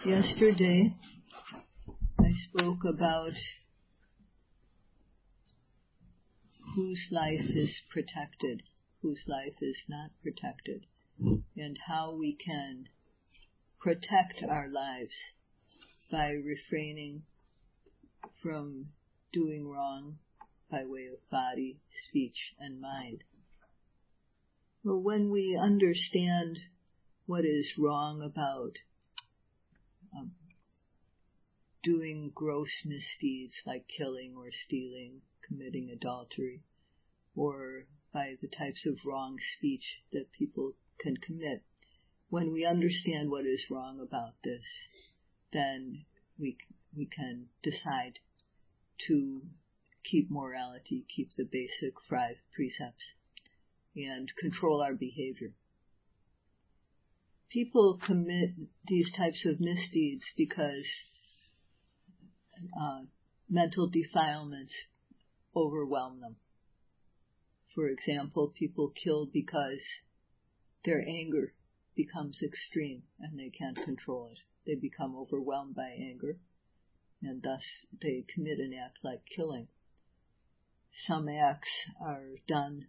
Yesterday, I spoke about whose life is protected, whose life is not protected, and how we can protect our lives by refraining from doing wrong by way of body, speech, and mind. Well, when we understand what is wrong about doing gross misdeeds like killing or stealing, committing adultery, or by the types of wrong speech that people can commit, when we understand what is wrong about this, then we can decide to keep morality, keep the basic 5 precepts, and control our behavior. People commit these types of misdeeds because mental defilements overwhelm them. For example, people kill because their anger becomes extreme and they can't control it. They become overwhelmed by anger, and thus they commit an act like killing. Some acts are done,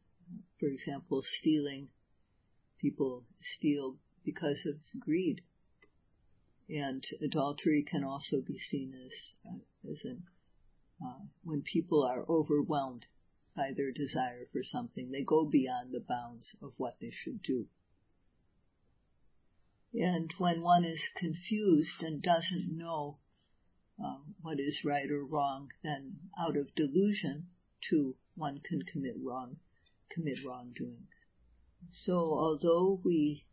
for example, stealing. People steal because of greed. And adultery can also be seen as when people are overwhelmed by their desire for something, they go beyond the bounds of what they should do. And when one is confused and doesn't know what is right or wrong, then out of delusion, too, one can commit wrongdoing. So although we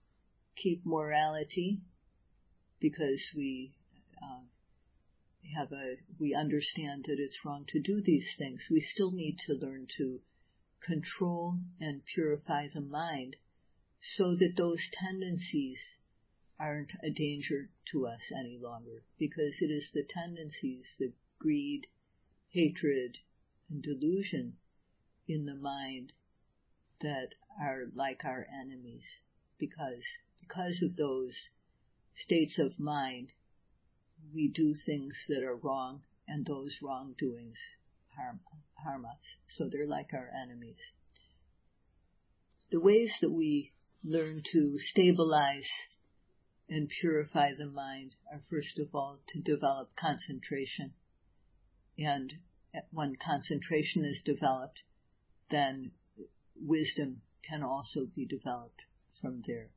keep morality because we understand that it's wrong to do these things, we still need to learn to control and purify the mind so that those tendencies aren't a danger to us any longer, because it is the tendencies, the greed, hatred, and delusion in the mind that are like our enemies, because of those states of mind, we do things that are wrong, and those wrongdoings harm us. So they're like our enemies. The ways that we learn to stabilize and purify the mind are, first of all, to develop concentration. And when concentration is developed, then wisdom can also be developed from there.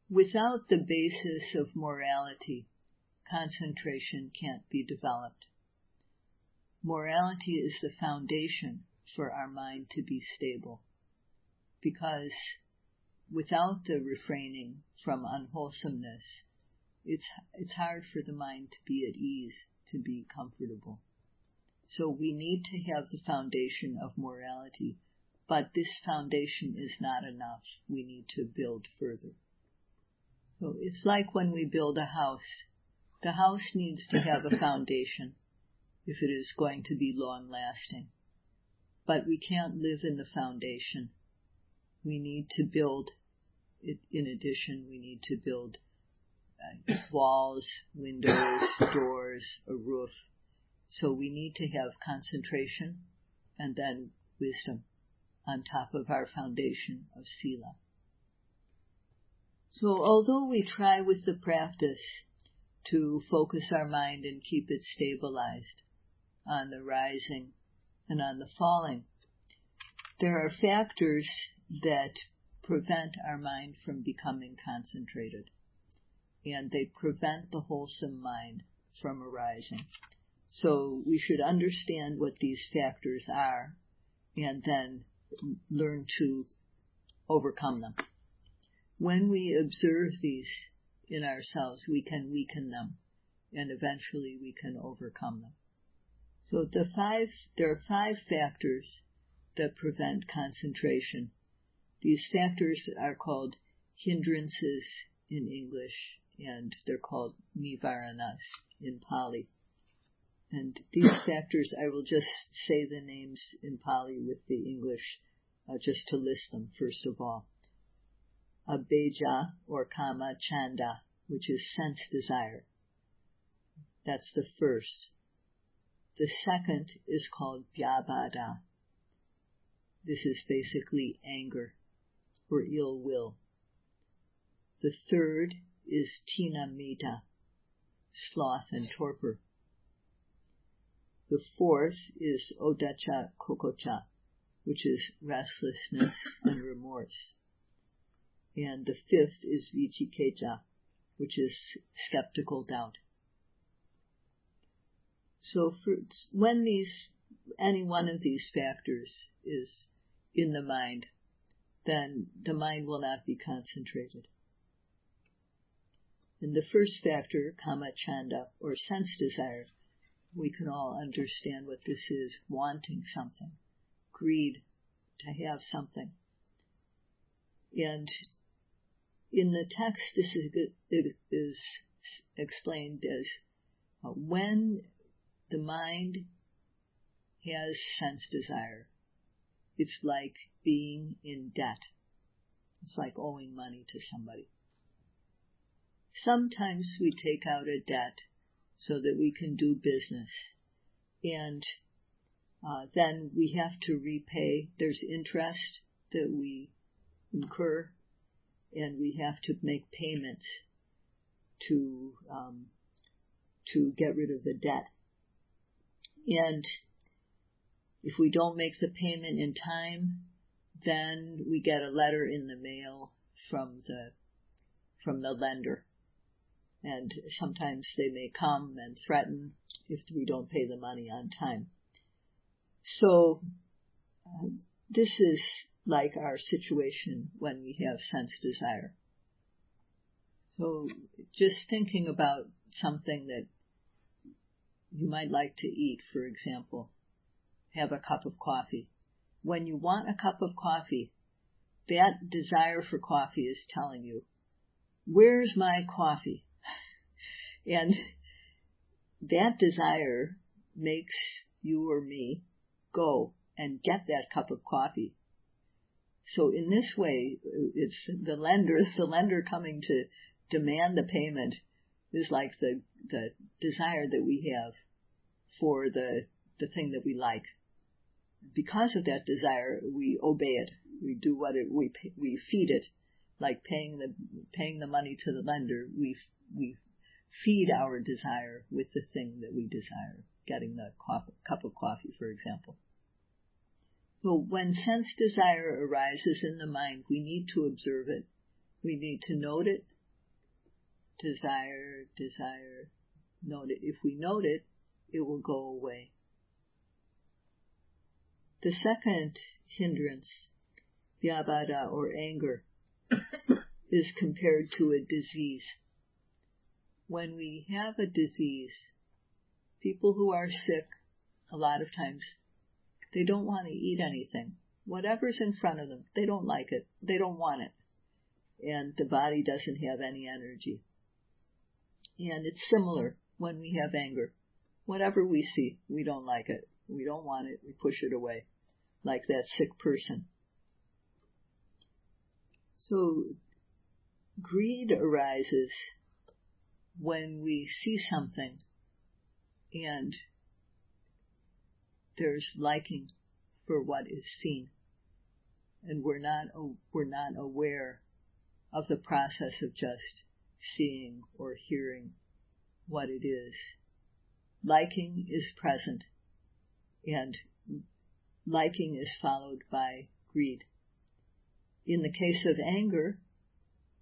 Without the basis of morality, concentration can't be developed. Morality is the foundation for our mind to be stable, because without the refraining from unwholesomeness, it's hard for the mind to be at ease, to be comfortable. So we need to have the foundation of morality, but this foundation is not enough. We need to build further. So it's like when we build a house. The house needs to have a foundation if it is going to be long-lasting. But we can't live in the foundation. We need to build it. In addition, we need to build walls, windows, doors, a roof. So we need to have concentration and then wisdom on top of our foundation of sila. So although we try with the practice to focus our mind and keep it stabilized on the rising and on the falling, there are factors that prevent our mind from becoming concentrated, and they prevent the wholesome mind from arising. So we should understand what these factors are and then learn to overcome them. When we observe these in ourselves, we can weaken them, and eventually we can overcome them. So there are 5 factors that prevent concentration. These factors are called hindrances in English, and they're called nivaranas in Pali. And these factors, I will just say the names in Pali with the English, just to list them first of all. Abheja or kama chanda, which is sense desire. That's the first. The second is called vyabhada. This is basically anger or ill will. The third is tinamita, sloth and torpor. The fourth is odacha kokocha, which is restlessness and remorse. And the fifth is vicikecha, which is skeptical doubt. So when any one of these factors is in the mind, then the mind will not be concentrated. And the first factor, kama chanda, or sense desire, we can all understand what this is: wanting something, greed, to have something. And in the text, this is explained as when the mind has sense desire, it's like being in debt. It's like owing money to somebody. Sometimes we take out a debt so that we can do business, and then we have to repay. There's interest that we incur, and we have to make payments to get rid of the debt. And if we don't make the payment in time, then we get a letter in the mail from the lender. And sometimes they may come and threaten if we don't pay the money on time. So this is like our situation when we have sense desire. So just thinking about something that you might like to eat, for example, have a cup of coffee. When you want a cup of coffee, that desire for coffee is telling you, where's my coffee? And that desire makes you or me go and get that cup of coffee. So in this way, it's the lender coming to demand the payment is like the desire that we have for the thing that we like. Because of that desire, we obey it. We do we feed it, like paying the money to the lender. We feed our desire with the thing that we desire, getting the cup of coffee, for example. So when sense desire arises in the mind, we need to observe it. We need to note it. Desire, note it. If we note it, it will go away. The second hindrance, vyabhada or anger, is compared to a disease. When we have a disease, people who are sick, a lot of times, they don't want to eat anything. Whatever's in front of them, they don't like it. They don't want it. And the body doesn't have any energy. And it's similar when we have anger. Whatever we see, we don't like it. We don't want it. We push it away, like that sick person. So greed arises when we see something and there's liking for what is seen, and we're not aware of the process of just seeing or hearing what it is. Liking is present, and liking is followed by greed. In the case of anger,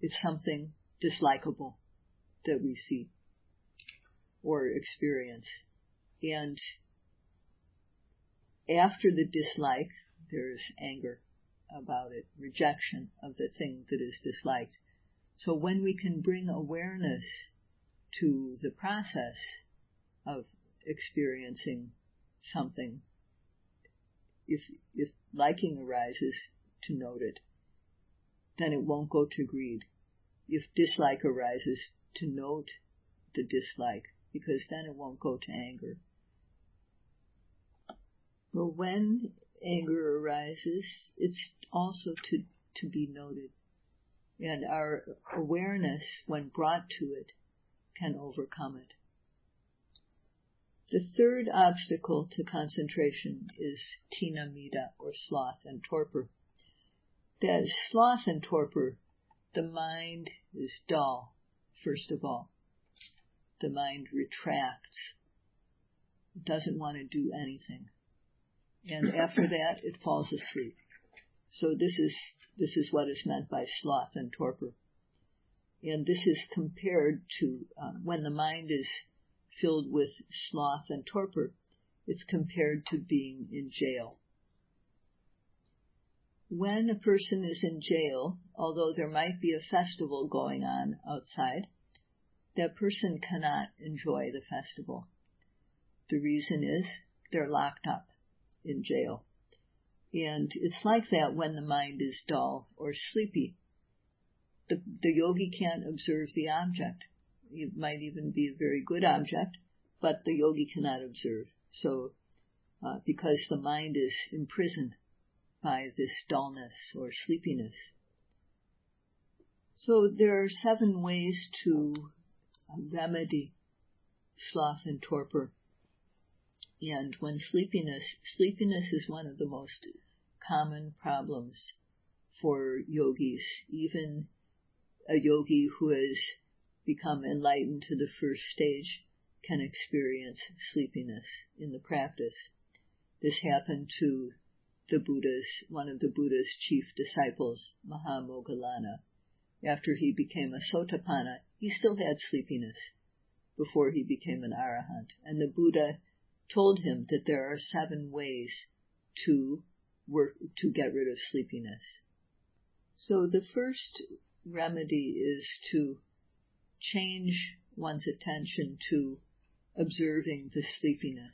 it's something dislikable that we see or experience. And after the dislike, there's anger about it, rejection of the thing that is disliked. So when we can bring awareness to the process of experiencing something, if liking arises, to note it, then it won't go to greed. If dislike arises, to note the dislike, because then it won't go to anger. But when anger arises, it's also to be noted. and our awareness, when brought to it, can overcome it. The third obstacle to concentration is tinamida, or sloth and torpor. That is, sloth and torpor, the mind is dull, first of all. The mind retracts, doesn't want to do anything. And after that, it falls asleep. So this is what is meant by sloth and torpor. And this is compared to, when the mind is filled with sloth and torpor, it's compared to being in jail. When a person is in jail, although there might be a festival going on outside, that person cannot enjoy the festival. The reason is they're locked up in jail. And it's like that when the mind is dull or sleepy. The yogi can't observe the object. It might even be a very good object, but the yogi cannot observe. So, because the mind is imprisoned by this dullness or sleepiness. So there are 7 ways to remedy sloth and torpor. And when sleepiness is one of the most common problems for yogis. Even a yogi who has become enlightened to the first stage can experience sleepiness in the practice. This happened to one of the Buddha's chief disciples, Mahamoggallana. After he became a Sotapanna, he still had sleepiness before he became an Arahant. And the Buddha told him that there are 7 ways to get rid of sleepiness. So the first remedy is to change one's attention to observing the sleepiness.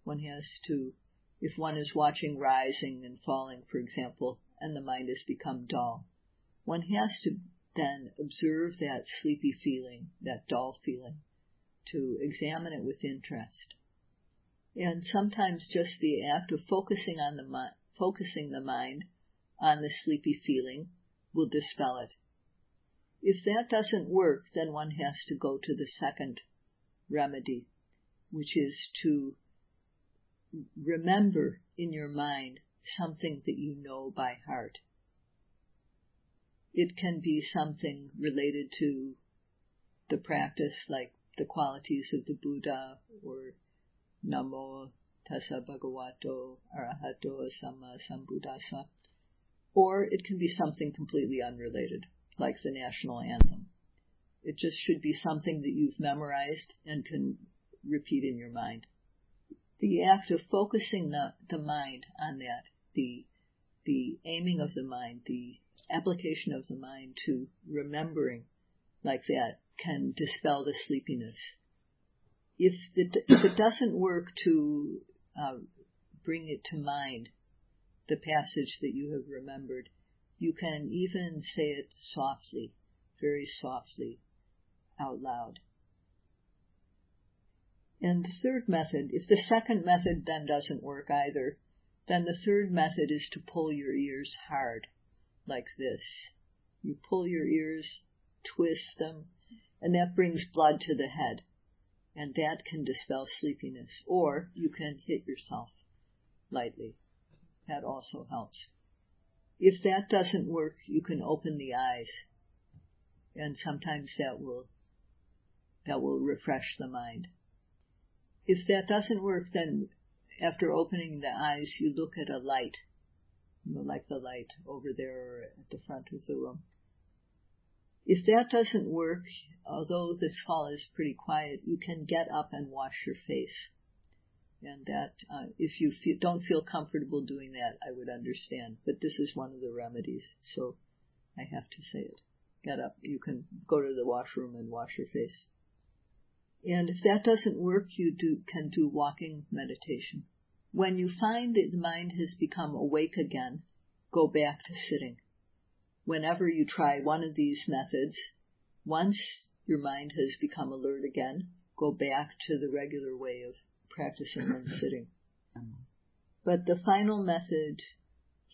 One has to, if one is watching rising and falling, for example, and the mind has become dull, one has to then observe that sleepy feeling, that dull feeling, to examine it with interest. And sometimes just the act of focusing the mind on the sleepy feeling will dispel it. If that doesn't work, then one has to go to the second remedy, which is to remember in your mind something that you know by heart. It can be something related to the practice, like the qualities of the Buddha, or Namo Tassa Bhagavato Arahato Samma Sambuddhassa. Or it can be something completely unrelated, like the national anthem. It just should be something that you've memorized and can repeat in your mind. The act of focusing the mind on that, the aiming of the mind, the application of the mind to remembering like that, can dispel the sleepiness. If it doesn't work to bring it to mind, the passage that you have remembered, you can even say it softly, very softly, out loud. And the third method, if the second method then doesn't work either, then the third method is to pull your ears hard, like this. You pull your ears, twist them, and that brings blood to the head, and that can dispel sleepiness. Or you can hit yourself lightly. That also helps. If that doesn't work, you can open the eyes, and sometimes that will refresh the mind. If that doesn't work, then after opening the eyes, you look at a light, like the light over there or at the front of the room. If that doesn't work, although this hall is pretty quiet, you can get up and wash your face. And that, if you don't feel comfortable doing that, I would understand. But this is one of the remedies, so I have to say it. Get up. You can go to the washroom and wash your face. And if that doesn't work, you can do walking meditation. When you find that the mind has become awake again, go back to sitting. Whenever you try one of these methods, once your mind has become alert again, go back to the regular way of practicing and sitting. But the final method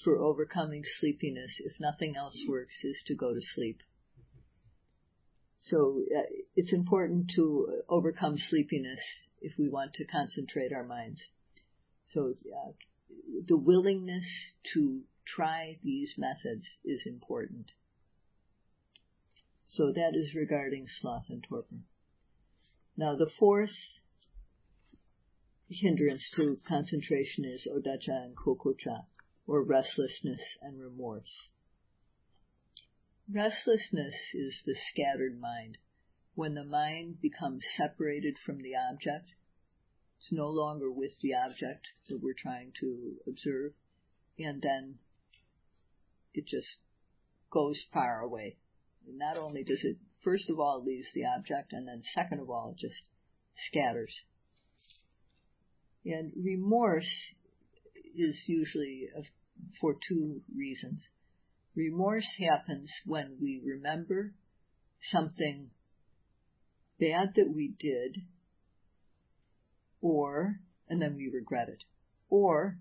for overcoming sleepiness, if nothing else works, is to go to sleep. So it's important to overcome sleepiness if we want to concentrate our minds. So the willingness to try these methods is important. So that is regarding sloth and torpor. Now the fourth hindrance to concentration is odacha and kokocha, or restlessness and remorse. Restlessness is the scattered mind. When the mind becomes separated from the object, it's no longer with the object that we're trying to observe, and then it just goes far away. And not only does it, first of all, leaves the object, and then second of all, it just scatters. And remorse is usually for two reasons. Remorse happens when we remember something bad that we did, and then we regret it, or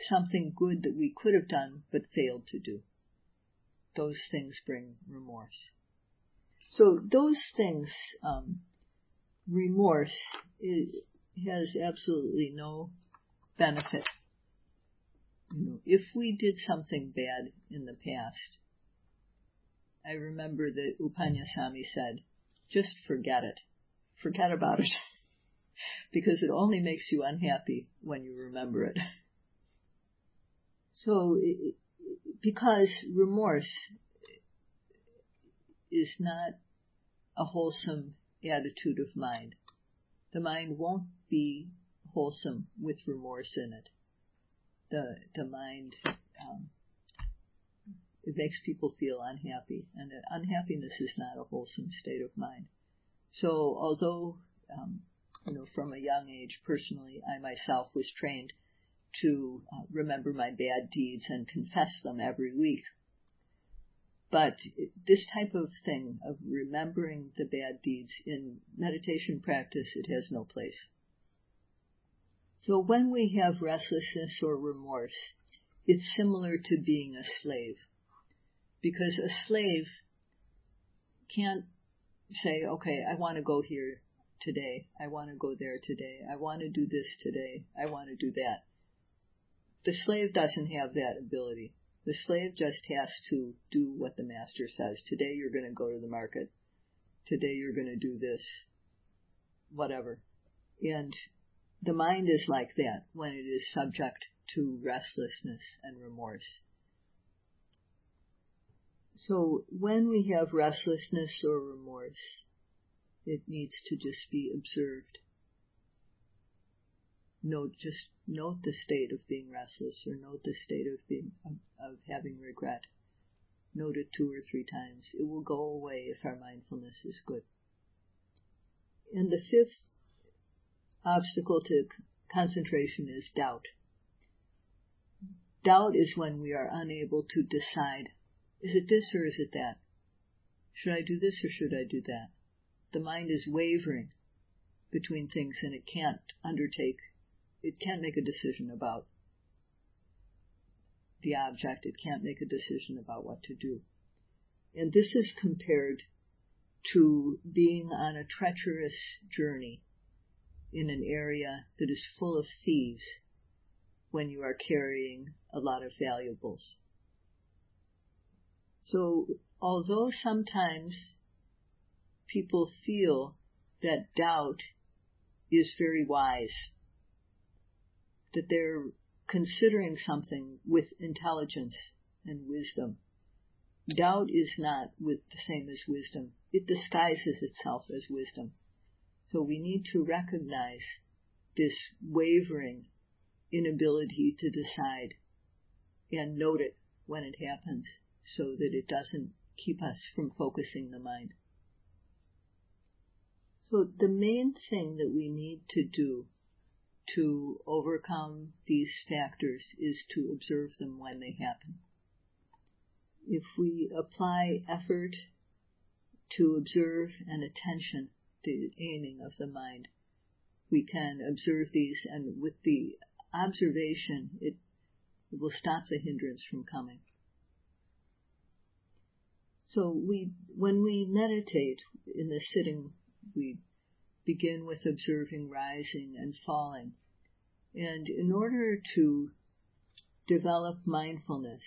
something good that we could have done but failed to do. Those things bring remorse. So those things, remorse has absolutely no benefit. If we did something bad in the past, I remember that Upanyasami said, just forget it. Forget about it. Because it only makes you unhappy when you remember it. So, because remorse is not a wholesome attitude of mind, the mind won't be wholesome with remorse in it. The mind, it makes people feel unhappy, and unhappiness is not a wholesome state of mind. So although, from a young age, personally, I myself was trained to remember my bad deeds and confess them every week. But this type of thing, of remembering the bad deeds in meditation practice, it has no place. So when we have restlessness or remorse, it's similar to being a slave. Because a slave can't say, okay, I want to go here today, I want to go there today, I want to do this today, I want to do that. The slave doesn't have that ability. The slave just has to do what the master says. Today you're going to go to the market. Today you're going to do this. Whatever. And the mind is like that when it is subject to restlessness and remorse. So when we have restlessness or remorse, it needs to just be observed. Just note the state of being restless, or note the state of having regret. Note it 2 or 3 times. It will go away if our mindfulness is good. And the fifth obstacle to concentration is doubt. Doubt is when we are unable to decide, is it this or is it that? Should I do this or should I do that? The mind is wavering between things, and it can't make a decision about the object. It can't make a decision about what to do. And this is compared to being on a treacherous journey in an area that is full of thieves when you are carrying a lot of valuables. So, although sometimes people feel that doubt is very wise, that they're considering something with intelligence and wisdom, doubt is not the same as wisdom. It disguises itself as wisdom. So we need to recognize this wavering inability to decide and note it when it happens so that it doesn't keep us from focusing the mind. So the main thing that we need to do to overcome these factors is to observe them when they happen. If we apply effort to observe and attention, the aiming of the mind, we can observe these, and with the observation, It will stop the hindrance from coming. So when we meditate in the sitting, we begin with observing rising and falling. And in order to develop mindfulness,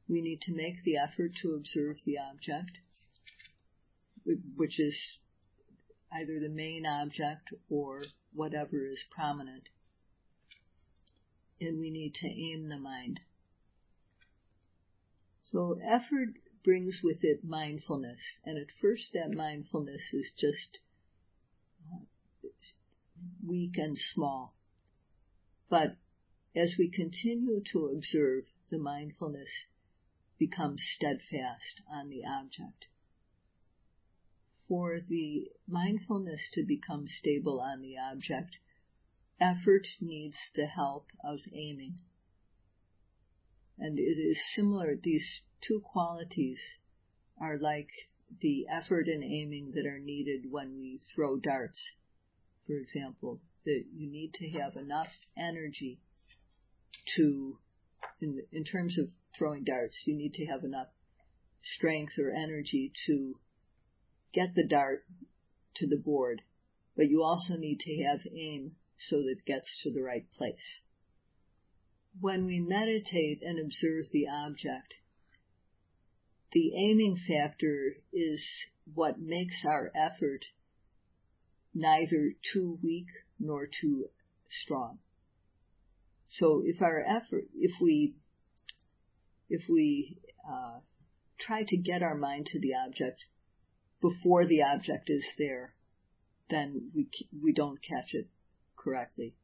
we need to make the effort to observe the object, which is either the main object or whatever is prominent. And we need to aim the mind. So effort brings with it mindfulness, and at first that mindfulness is just weak and small. But as we continue to observe, the mindfulness becomes steadfast on the object. For the mindfulness to become stable on the object, effort needs the help of aiming. And it is similar, these two qualities are like the effort and aiming that are needed when we throw darts, for example, that you need to have enough energy to, in terms of throwing darts, you need to have enough strength or energy to get the dart to the board, but you also need to have aim so that it gets to the right place. When we meditate and observe the object, the aiming factor is what makes our effort neither too weak nor too strong. So if we try to get our mind to the object before the object is there, then we don't catch it correctly.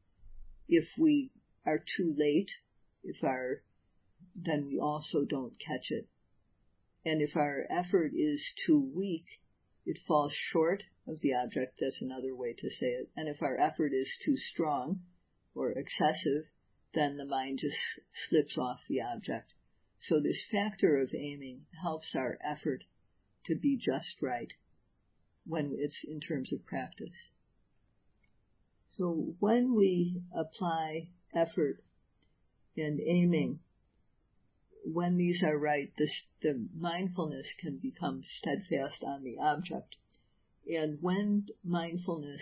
If we are too late, then we also don't catch it. And if our effort is too weak, it falls short of the object. That's another way to say it. And if our effort is too strong or excessive, then the mind just slips off the object. So this factor of aiming helps our effort to be just right when it's in terms of practice. So when we apply effort and aiming, when these are right, the mindfulness can become steadfast on the object. And when mindfulness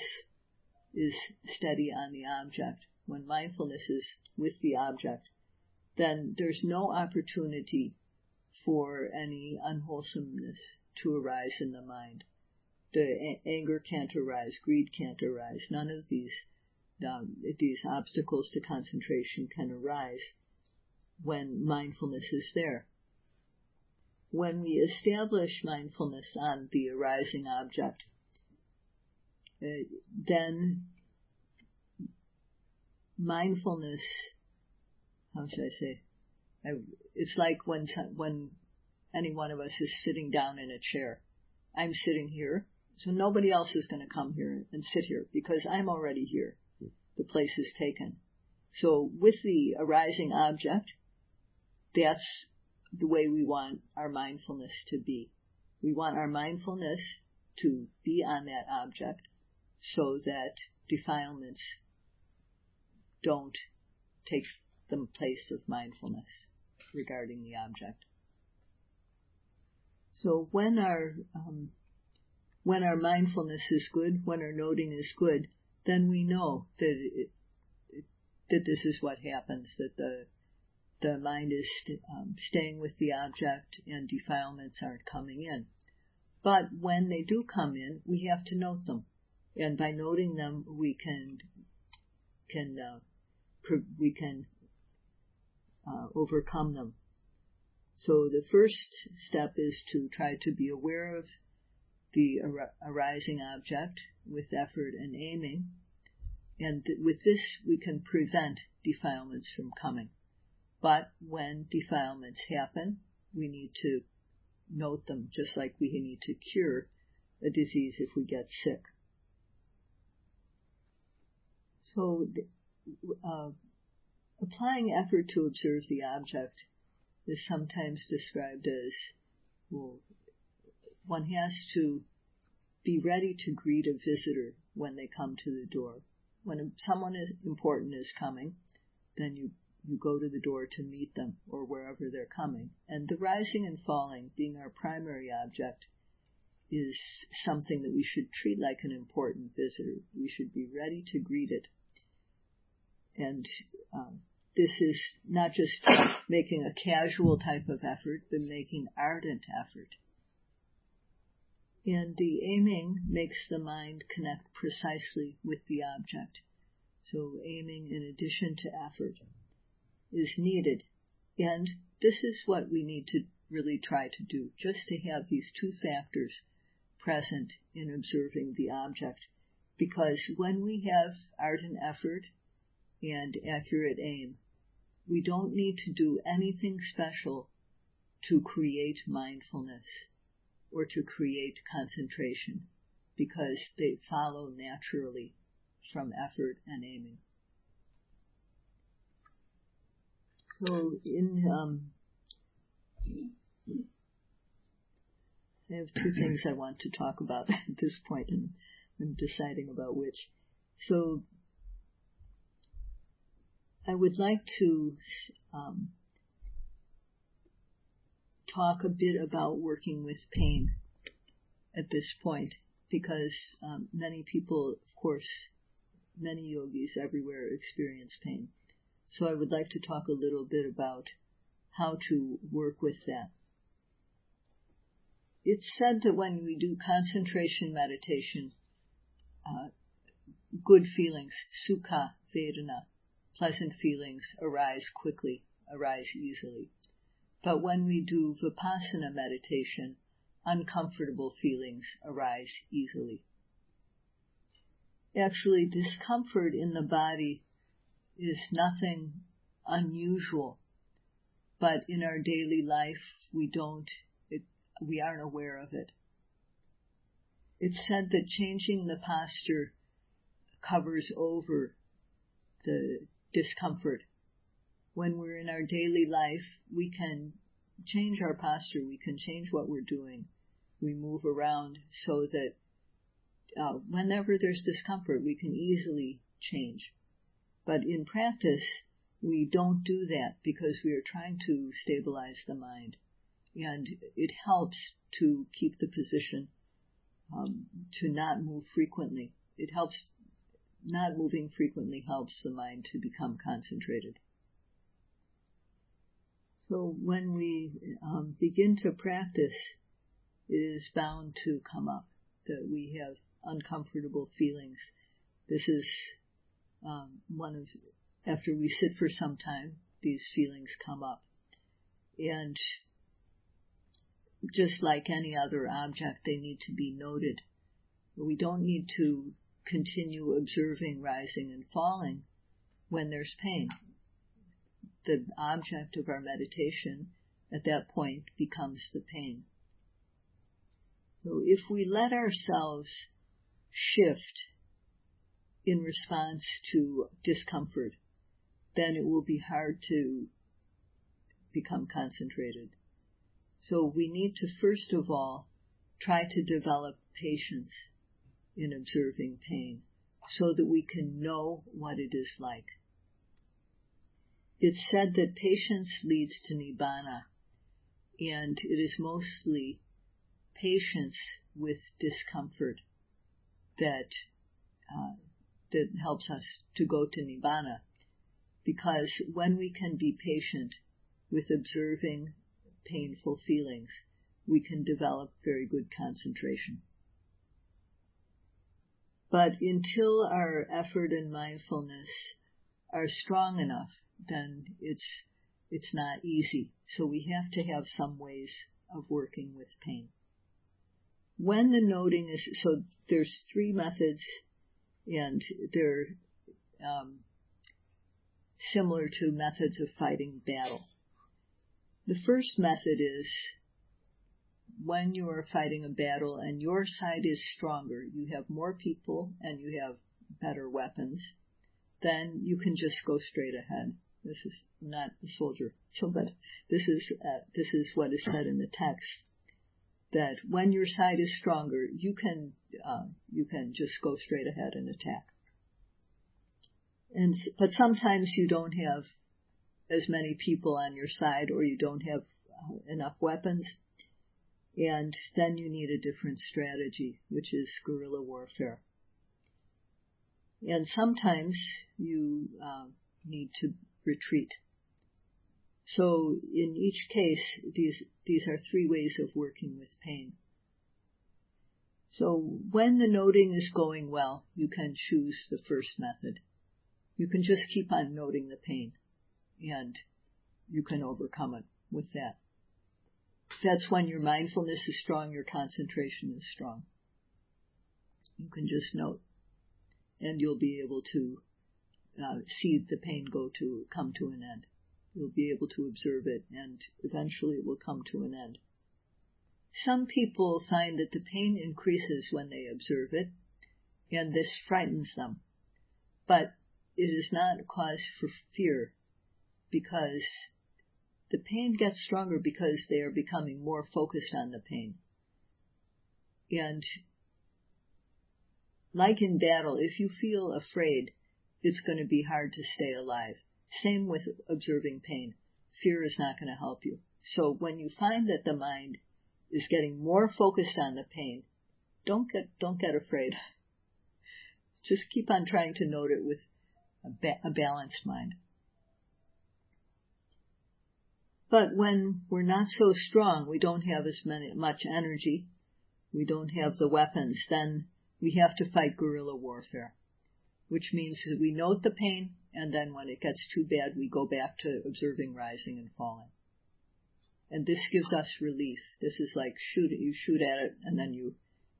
is steady on the object, when mindfulness is with the object, then there's no opportunity for any unwholesomeness to arise in the mind. The anger can't arise, greed can't arise. None of these obstacles to concentration can arise when mindfulness is there. When we establish mindfulness on the arising object, then mindfulness, how should I say, it's like when any one of us is sitting down in a chair. I'm sitting here, so nobody else is going to come here and sit here because I'm already here. The place is taken. So with the arising object, that's the way we want our mindfulness to be. We want our mindfulness to be on that object so that defilements don't take the place of mindfulness regarding the object. So when our mindfulness is good, when our noting is good, then we know that this is what happens, that the mind is staying with the object and defilements aren't coming in. But when they do come in, we have to note them, and by noting them, we can overcome them. So the first step is to try to be aware of the arising object with effort and aiming, and with this we can prevent defilements from coming. But when defilements happen, we need to note them, just like we need to cure a disease if we get sick. So applying effort to observe the object is sometimes described as, one has to be ready to greet a visitor when they come to the door. When someone important is coming, then you you go to the door to meet them or wherever they're coming. And the rising and falling, being our primary object, is something that we should treat like an important visitor. We should be ready to greet it. And this is not just making a casual type of effort, but making ardent effort. And the aiming makes the mind connect precisely with the object. So aiming, in addition to effort, is needed. And this is what we need to really try to do, just to have these two factors present in observing the object. Because when we have ardent effort and accurate aim, we don't need to do anything special to create mindfulness or to create concentration, because they follow naturally from effort and aiming. So I have two things I want to talk about at this point, and I'm deciding about which. So I would like to talk a bit about working with pain at this point, because many people, of course, many yogis everywhere experience pain. So I would like to talk a little bit about how to work with that. It's said that when we do concentration meditation, good feelings, sukha, vedana, pleasant feelings arise quickly, arise easily. But when we do vipassana meditation, uncomfortable feelings arise easily. Actually, discomfort in the body is nothing unusual, but in our daily life we aren't aware of it. It's said that changing the posture covers over the discomfort. When we're in our daily life, we can change our posture, we can change what we're doing. We move around so that whenever there's discomfort, we can easily change. But in practice, we don't do that because we are trying to stabilize the mind. And it helps to keep the position, to not move frequently. It helps, not moving frequently helps the mind to become concentrated. So when we begin to practice, it is bound to come up that we have uncomfortable feelings. This is after we sit for some time, these feelings come up. And just like any other object, they need to be noted. We don't need to continue observing rising and falling when there's pain. The object of our meditation at that point becomes the pain. So if we let ourselves shift in response to discomfort, then it will be hard to become concentrated. So we need to first of all try to develop patience in observing pain so that we can know what it is like. It's said that patience leads to nibbana, and it is mostly patience with discomfort that helps us to go to nibbana. Because when we can be patient with observing painful feelings, we can develop very good concentration. But until our effort and mindfulness are strong enough, then it's not easy. So we have to have some ways of working with pain. When the noting is, so there's 3 methods, and they're similar to methods of fighting battle. The first method is when you are fighting a battle and your side is stronger, you have more people and you have better weapons, then you can just go straight ahead. This is not a soldier, but this is what is said in the text, that when your side is stronger, you can just go straight ahead and attack. But sometimes you don't have as many people on your side, or you don't have enough weapons. And then you need a different strategy, which is guerrilla warfare. And sometimes you need to retreat. So in each case, these are three ways of working with pain. So when the noting is going well, you can choose the first method. You can just keep on noting the pain, and you can overcome it with that. That's when your mindfulness is strong, your concentration is strong. You can just note, and you'll be able to see the pain come to an end. You'll be able to observe it, and eventually it will come to an end. Some people find that the pain increases when they observe it, and this frightens them. But it is not a cause for fear, because the pain gets stronger because they are becoming more focused on the pain. And like in battle, if you feel afraid, it's going to be hard to stay alive. Same with observing pain. Fear is not going to help you. So when you find that the mind is getting more focused on the pain, don't get afraid. Just keep on trying to note it with a balanced mind. But when we're not so strong, we don't have much energy, we don't have the weapons, then we have to fight guerrilla warfare, which means that we note the pain, and then when it gets too bad, we go back to observing rising and falling. And this gives us relief. This is like you shoot at it, and then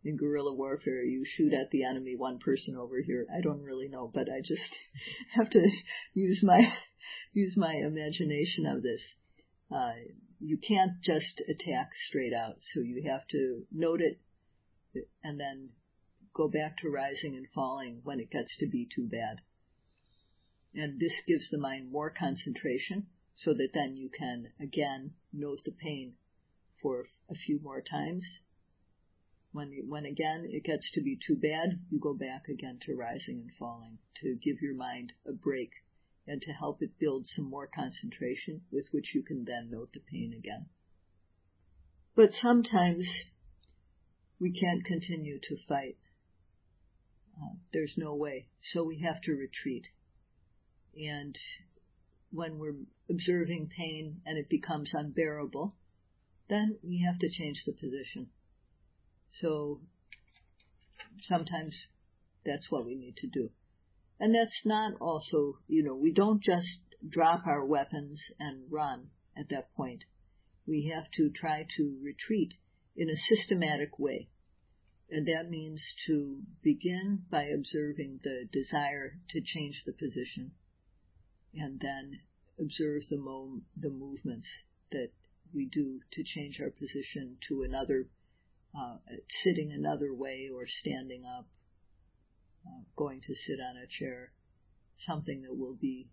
in guerrilla warfare, you shoot at the enemy, one person over here. I don't really know, but I just have to use my imagination of this. You can't just attack straight out, so you have to note it and then go back to rising and falling when it gets to be too bad. And this gives the mind more concentration, so that then you can again note the pain for a few more times. When again it gets to be too bad, you go back again to rising and falling, to give your mind a break and to help it build some more concentration with which you can then note the pain again. But sometimes we can't continue to fight. There's no way. So we have to retreat. And when we're observing pain and it becomes unbearable, then we have to change the position. So sometimes that's what we need to do. And that's not also, we don't just drop our weapons and run at that point. We have to try to retreat in a systematic way. And that means to begin by observing the desire to change the position, and then observe the movements that we do to change our position to another, sitting another way or standing up, going to sit on a chair, something that will be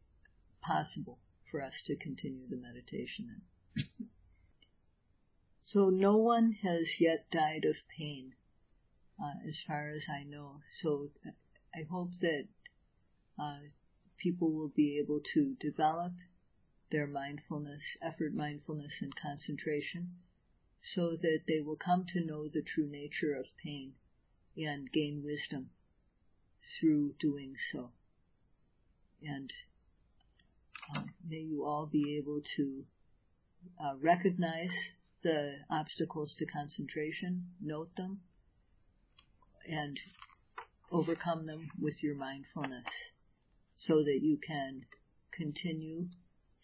possible for us to continue the meditation in. So no one has yet died of pain, as far as I know. So I hope that people will be able to develop their mindfulness, effort mindfulness and concentration, so that they will come to know the true nature of pain and gain wisdom through doing so. And may you all be able to recognize the obstacles to concentration, note them, and overcome them with your mindfulness, so that you can continue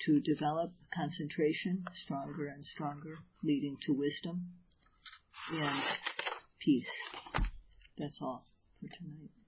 to develop concentration stronger and stronger, leading to wisdom and peace. That's all for tonight.